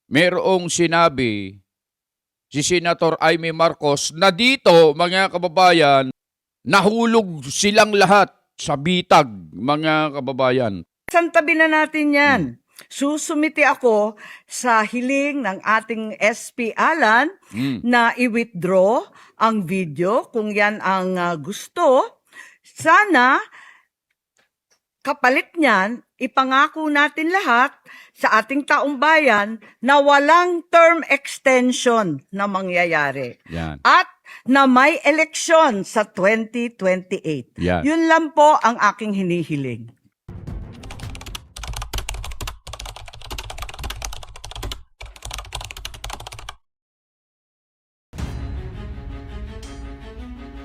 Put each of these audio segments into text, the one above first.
merong sinabi si Senator Amy Marcos na dito, mga kababayan, nahulog silang lahat sa bitag, mga kababayan. Santabi na natin yan. Susumiti ako sa hiling ng ating SP Alan na i-withdraw ang video kung yan ang gusto. Sana kapalit niyan, ipangako natin lahat sa ating taong bayan na walang term extension na mangyayari. Yan. At na may eleksyon sa 2028. Yan. Yun lang po ang aking hinihiling.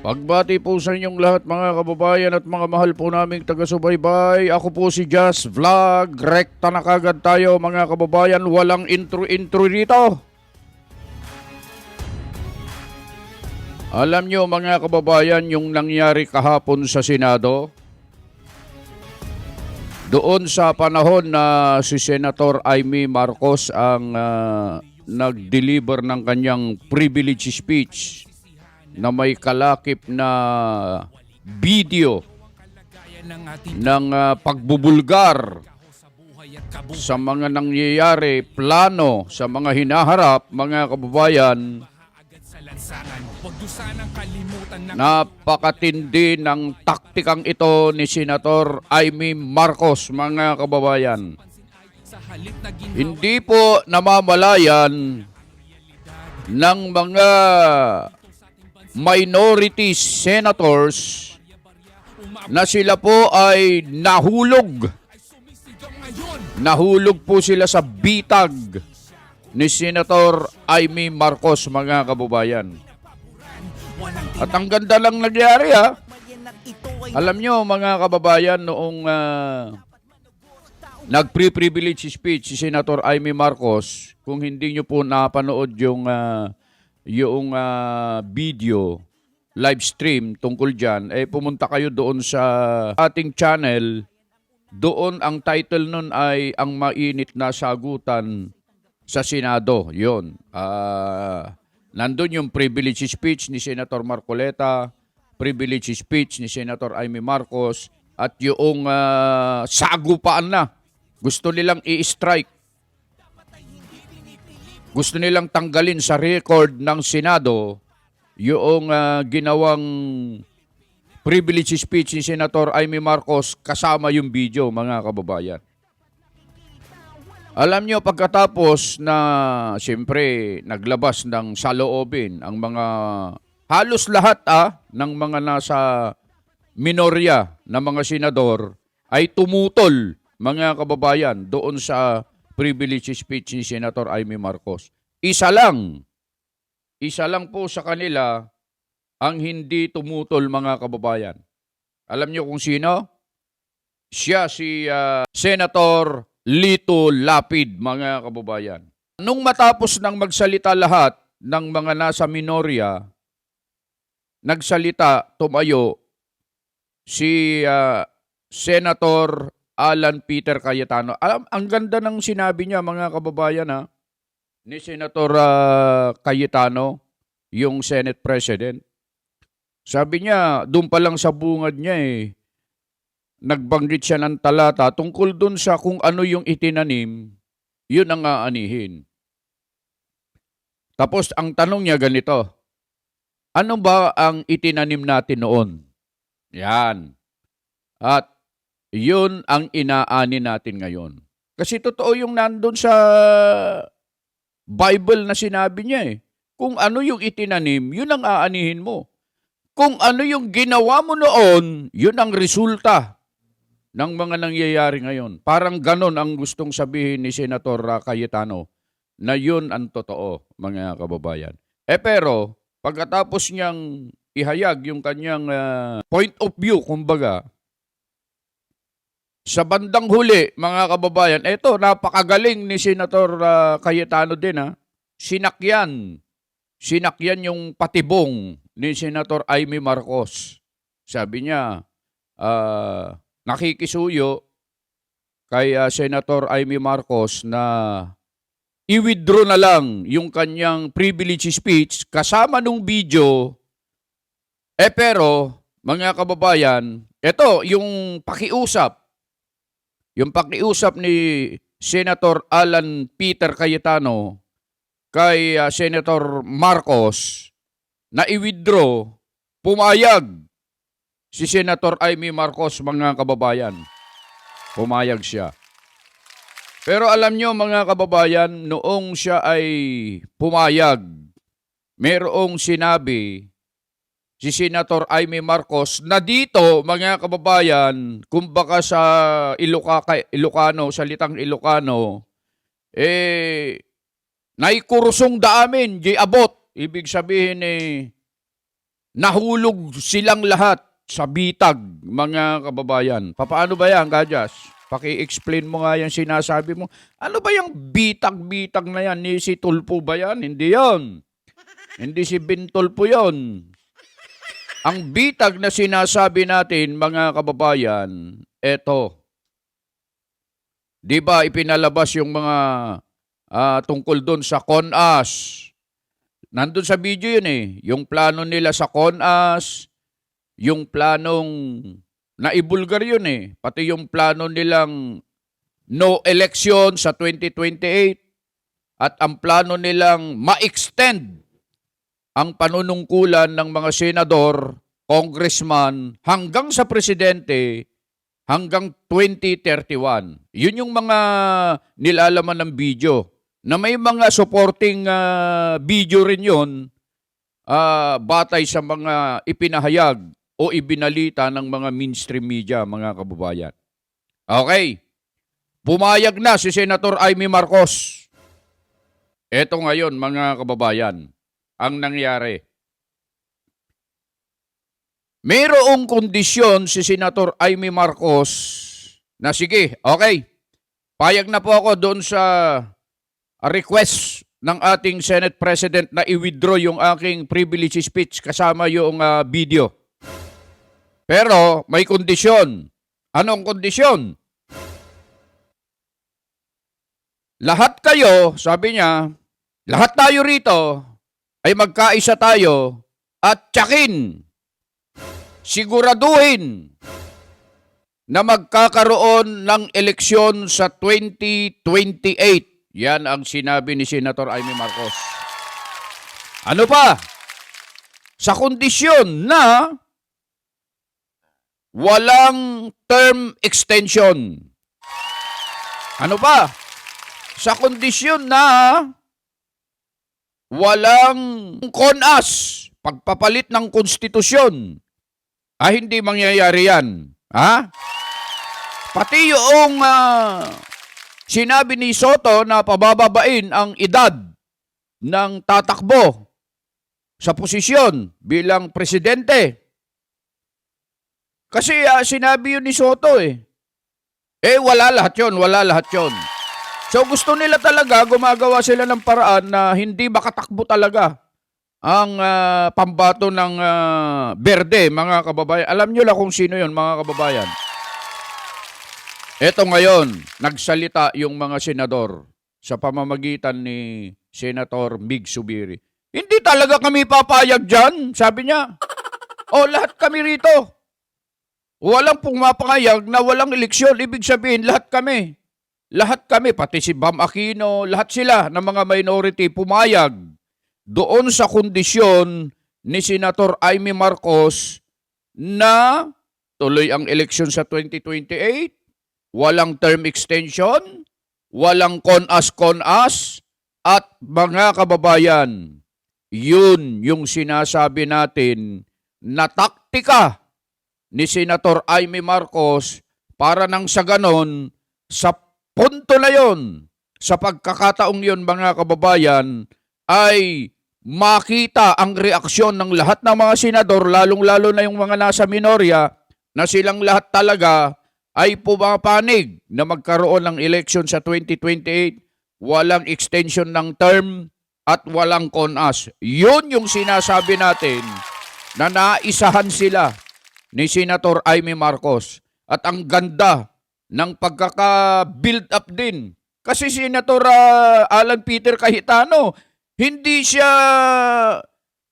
Pagbati po sa inyong lahat mga kababayan at mga mahal po naming taga-subaybay. Ako po si Just Vlog. Rekta na kagad tayo mga kababayan. Walang intro-intro dito. Alam nyo mga kababayan yung nangyari kahapon sa Senado? Doon sa panahon na si Senator Amy Marcos ang nag-deliver ng kanyang privilege speech na may kalakip na video ng pagbubulgar sa mga nangyayari, plano sa mga hinaharap, mga kababayan. Napakatindi ng taktikang ito ni Senator Amy Marcos, mga kababayan. Hindi po namamalayan ng mga minority senators na sila po ay nahulog. Nahulog po sila sa bitag ni Senator Amy Marcos, mga kababayan. At ang ganda lang nangyari ha. Alam nyo mga kababayan, noong nag-privilege speech si Senator Amy Marcos, kung hindi nyo po napanood yung video, live stream tungkol dyan, pumunta kayo doon sa ating channel. Doon ang title nun ay Ang Mainit na Sagutan sa Senado. Yun. Nandun yung privilege speech ni Senator Marcoleta, privilege speech ni Senator Amy Marcos, at yung sagupaan na. Gusto nilang i-strike. Gusto nilang tanggalin sa record ng Senado yung ginawang privilege speech ni Senator Amy Marcos kasama yung video, mga kababayan. Alam nyo, pagkatapos na siyempre naglabas ng saloobin ang mga halos lahat ng mga nasa minorya na mga senador ay tumutol, mga kababayan, doon sa privilege speech ni Senator Amy Marcos. Isa lang po sa kanila ang hindi tumutol, mga kababayan. Alam niyo kung sino? Siya si Senator Lito Lapid, mga kababayan. Nung matapos nang magsalita lahat ng mga nasa minorya, nagsalita, tumayo si Senator Alan Peter Cayetano. Ang ganda ng sinabi niya, mga kababayan, ni Senator Cayetano, yung Senate President. Sabi niya, doon pa lang sa bungad niya nagbanggit siya ng talata tungkol doon sa kung ano yung itinanim, yun ang aanihin. Tapos ang tanong niya ganito, ano ba ang itinanim natin noon? Yan. At yun ang inaani natin ngayon. Kasi totoo yung nandun sa Bible na sinabi niya Kung ano yung itinanim, yun ang aanihin mo. Kung ano yung ginawa mo noon, yun ang resulta ng mga nangyayari ngayon. Parang ganon ang gustong sabihin ni Senator Cayetano na yun ang totoo, mga kababayan. Pero, pagkatapos niyang ihayag yung kanyang point of view, kumbaga, sa bandang huli, mga kababayan, eto, napakagaling ni Senator Cayetano din, Sinakyan yung patibong ni Senator Amy Marcos. Sabi niya, nakikisuyo kay Senator Amy Marcos na i-withdraw na lang yung kanyang privilege speech kasama nung video. Pero, mga kababayan, ito, yung pakiusap ni Senator Alan Peter Cayetano kay Senator Marcos na i-withdraw, pumayag si Senator Amy Marcos, mga kababayan. Pumayag siya. Pero alam nyo, mga kababayan, noong siya ay pumayag, merong sinabi si Senator Amy Marcos na dito, mga kababayan, kumbaga sa Ilocano, salitang Ilocano, naikurusong daamin, di abot. Ibig sabihin nahulog silang lahat sa bitag, mga kababayan. Paano ba yan, Gajas? Paki-explain mo nga yung sinasabi mo. Ano ba yung bitag-bitag na yan? Ni si Tulpo ba yan? Hindi yon. Hindi si Bintulpo yon. Ang bitag na sinasabi natin, mga kababayan, eto. Di ba ipinalabas yung mga tungkol doon sa CONAS? Nandun sa video yun yung plano nila sa CONAS, yung planong naibulgar yun pati yung plano nilang no election sa 2028 at ang plano nilang ma-extend ang panunungkulan ng mga senador, congressman hanggang sa presidente hanggang 2031. Yun yung mga nilalaman ng video na may mga supporting video rin yun batay sa mga ipinahayag o ibinalita ng mga mainstream media, mga kababayan. Okay. Pumayag na si Senator Amy Marcos. Eto ngayon, mga kababayan, ang nangyari. Mayroong kondisyon si Senator Amy Marcos na sige, okay, payag na po ako doon sa request ng ating Senate President na i-withdraw yung aking privilege speech kasama yung video. Pero may kondisyon. Anong kondisyon? Lahat kayo, sabi niya, lahat tayo rito ay magkaisa tayo at tiyakin, siguraduhin na magkakaroon ng eleksyon sa 2028. Yan ang sinabi ni Senator Amy Marcos. Ano pa? Sa kondisyon na walang term extension. Ano pa? Sa kondisyon na walang CONAS, pagpapalit ng konstitusyon. Hindi mangyayari yan. Ha? Pati yung sinabi ni Soto na pabababain ang edad ng tatakbo sa posisyon bilang presidente. Kasi sinabi yun ni Soto wala lahat yun. So gusto nila talaga, gumagawa sila ng paraan na hindi makatakbo talaga ang pambato ng Berde, mga kababayan. Alam nyo lang kung sino yun, mga kababayan. Eto ngayon, nagsalita yung mga senador sa pamamagitan ni Senator Mig Zubiri. Hindi talaga kami papayag dyan, sabi niya. Lahat kami rito. Walang pumapayag na walang eleksyon. Ibig sabihin, lahat kami. Lahat kami, pati si Bam Aquino, lahat sila ng mga minority pumayag doon sa kondisyon ni Senator Amy Marcos na tuloy ang eleksyon sa 2028. Walang term extension, walang CONAS, at mga kababayan, yun yung sinasabi natin na taktika ni Senator Amy Marcos para nang sa ganon, sa punto na yun, sa pagkakataong yun, mga kababayan, ay makita ang reaksyon ng lahat ng mga senador, lalong-lalo na yung mga nasa minorya, na silang lahat talaga ay pumapanig na magkaroon ng election sa 2028, walang extension ng term at walang CONAS. Yun yung sinasabi natin na naisahan sila ni Senator Amy Marcos. At ang ganda ng pagkaka-build up din Kasi Senator Alan Peter Cayetano, hindi siya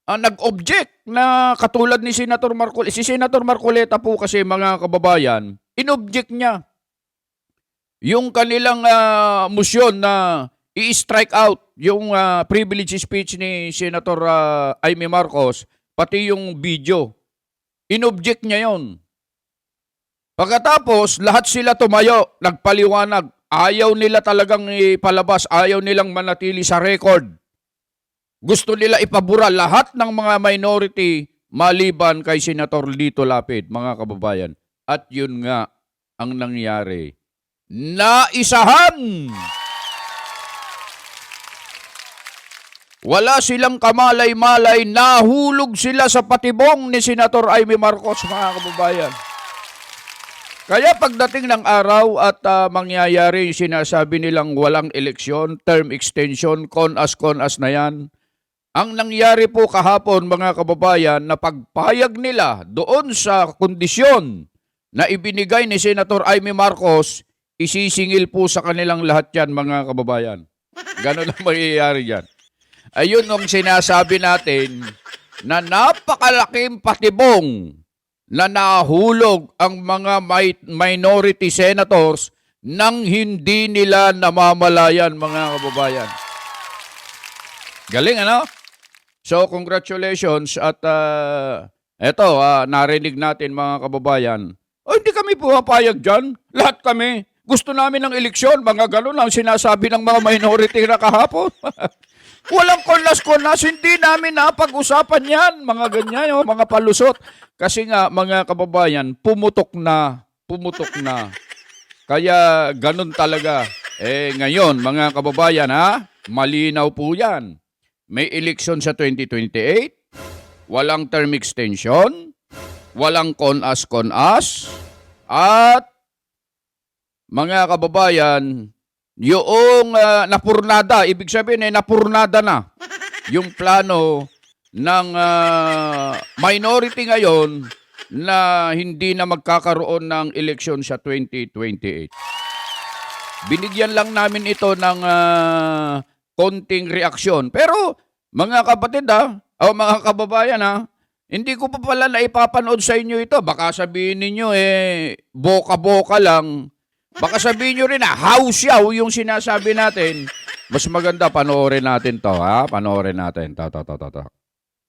nag-object na katulad ni Senator Marcoleta. Si Senator Marcoleta po kasi mga kababayan, inobject niya yung kanilang motion na i-strike out yung privilege speech ni Senator Amy Marcos, pati yung video. Inobject niya yon. Pagkatapos, lahat sila tumayo, nagpaliwanag. Ayaw nila talagang ipalabas, ayaw nilang manatili sa record. Gusto nila ipabura lahat ng mga minority maliban kay Senator Lito Lapid, mga kababayan. At yun nga ang nangyari. Naisahan! Wala silang kamalay-malay, nahulog sila sa patibong ni Senator Amy Marcos, mga kababayan. Kaya pagdating ng araw at mangyayari yung sinasabi nilang walang eleksyon, term extension, con-as na yan, ang nangyari po kahapon mga kababayan na pagpayag nila doon sa kondisyon na ibinigay ni Senator Amy Marcos, isisingil po sa kanilang lahat yan mga kababayan. Ganon ang mangyayari yan. Ayun ang sinasabi natin na napakalaking patibong na nahulog ang mga minority senators nang hindi nila namamalayan, mga kababayan. Galing, ano? So, congratulations at eto, narinig natin mga kababayan. Hindi kami pumapayag dyan. Lahat kami. Gusto namin ng eleksyon. Mga ganun ang sinasabi ng mga minority na kahapon. Walang konlas-konlas, hindi namin napag-usapan yan. Mga ganyan, mga palusot. Kasi nga, mga kababayan, pumutok na. Kaya ganun talaga. Ngayon, mga kababayan, malinaw po yan. May eleksyon sa 2028, walang term extension, walang con-as, at mga kababayan, yung napurnada, ibig sabihin napurnada na yung plano ng minority ngayon na hindi na magkakaroon ng eleksyon sa 2028. Binigyan lang namin ito ng konting reaksyon. Pero mga kapatid mga kababayan hindi ko pa pala naipapanood sa inyo ito. Baka sabihin ninyo boka-boka lang. Baka sabihin nyo rin hausyaw yung sinasabi natin. Mas maganda panoorin natin to, panoorin natin.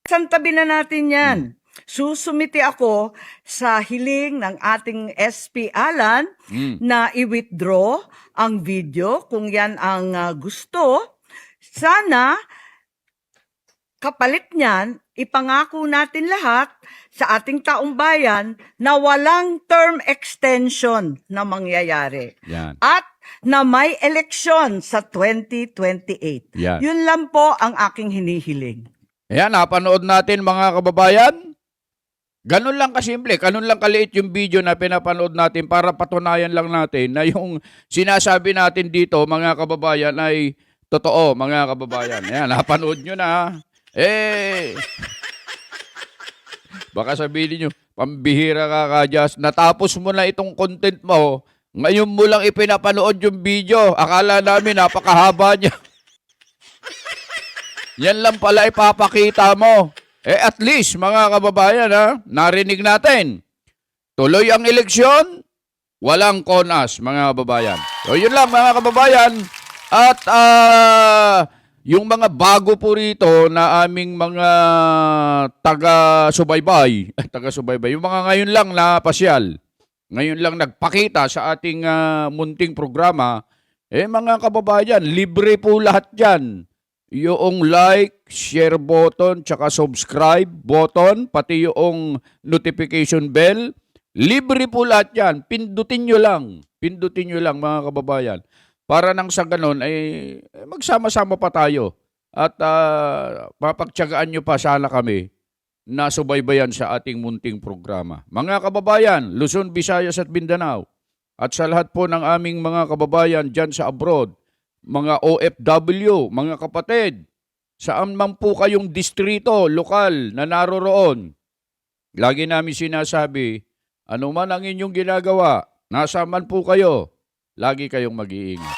Santabi na natin yan. Susumiti ako sa hiling ng ating SP Alan na i-withdraw ang video kung yan ang gusto. Sana kapalit niyan, ipangako natin lahat sa ating taong bayan na walang term extension na mangyayari. Yan. At na may eleksyon sa 2028. Yan. Yun lang po ang aking hinihiling. Ayan, napanood natin mga kababayan. Ganun lang kasimple, ganun lang kaliit yung video na pinapanood natin para patunayan lang natin na yung sinasabi natin dito mga kababayan ay totoo mga kababayan. Ayan, napanood nyo na. Baka sabihin nyo, pambihira ka Kadyas, natapos mo na itong content mo, ngayon mo lang ipinapanood yung video, akala namin napakahaba niya. Yan lang pala ipapakita mo. At least, mga kababayan, narinig natin. Tuloy ang eleksyon, walang con-as, mga kababayan. So, yun lang, mga kababayan. At, yung mga bago po rito na aming mga taga-subaybay, yung mga ngayon lang na pasyal, ngayon lang nagpakita sa ating munting programa, mga kababayan, libre po lahat dyan. Yung like, share button, tsaka subscribe button, pati yung notification bell. Libre po lahat yan. Pindutin nyo lang mga kababayan. Para nang sa ganon, magsama-sama pa tayo. At mapagtyagaan nyo pa sana kami na subaybayan sa ating munting programa. Mga kababayan, Luzon, Visayas at Mindanao, at sa lahat po ng aming mga kababayan dyan sa abroad, mga OFW, mga kapatid, saan man po kayong distrito, lokal na naroroon, lagi namin sinasabi, ano man ang inyong ginagawa, nasa man po kayo, lagi kayong mag-iingat.